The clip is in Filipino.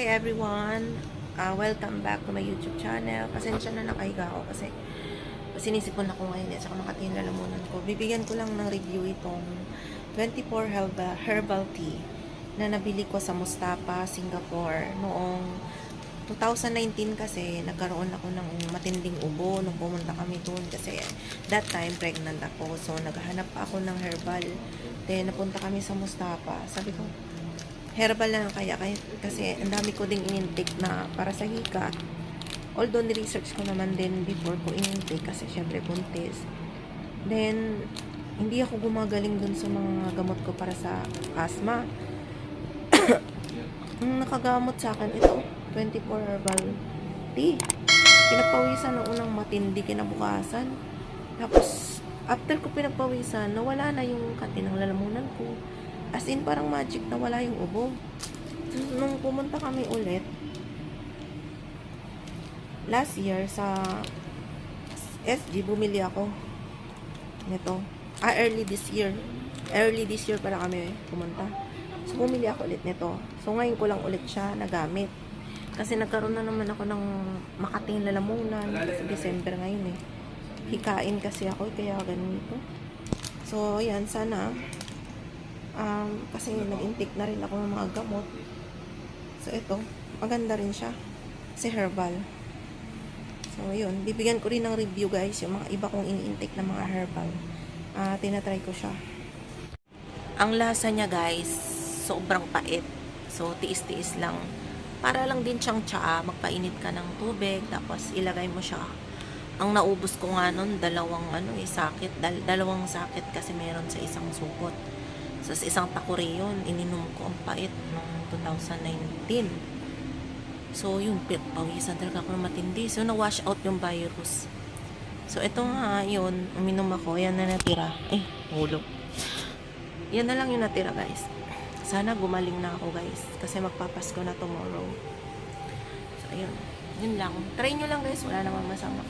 Hi everyone! Welcome back to my YouTube channel. Pasensya na nakahiga ako kasi sinisipon ako ngayon at saka makati yung lalamunan ko. Bibigyan ko lang ng review itong 24 herbal tea na nabili ko sa Mustapa, Singapore noong 2019 kasi nagkaroon ako ng matinding ubo nung pumunta kami doon kasi that time pregnant ako. So naghahanap ako ng herbal. Then napunta kami sa Mustapa. Sabi ko, herbal lang kaya kasi ang dami ko ding in-intake na para sa hika. Although ni-research ko naman din before ko in-intake kasi syempre buntis. Then hindi ako gumagaling dun sa mga gamot ko para sa asthma. Nakagamot sa akin ito, 24 herbal tea. Pinagpawisan ng unang matindi kinabukasan. Tapos after ko pinagpawisan, nawala na yung kati ng lalamunan ko. As in, parang magic na wala yung ubo. Nung pumunta kami ulit, last year, sa SG, bumili ako nito. Early this year. Early this year para kami pumunta. So, bumili ako ulit nito. So, ngayon ko lang ulit siya nagamit. Kasi nagkaroon na naman ako ng makating lalamunan. Kasi December ngayon eh. Hikain kasi ako, kaya ganito. So, yan, sana kasi nag-intake na rin ako ng mga gamot. So ito, maganda rin siya kasi herbal. So yun, bibigyan ko rin ng review guys yung mga iba kong in-intake na mga herbal. Tinatry ko siya. Ang lasa niya guys, sobrang pait. So tiis-tiis lang. Para lang din siyang tsaa, magpainit ka ng tubig tapos ilagay mo siya. Ang naubos ko nga nun, dalawang sakit kasi meron sa isang supot. So, sa isang takuri yun, ininom ko ang pait noong 2019. So, yung pawisan talaga ako matindi. So, na-wash out yung virus. So, ito nga, yun, uminom ako. Yan na natira. Hulog. Yan na lang yung natira, guys. Sana gumaling na ako, guys. Kasi magpapasko na tomorrow. So, ayun. Yun lang. Try nyo lang, guys. Wala namang masama.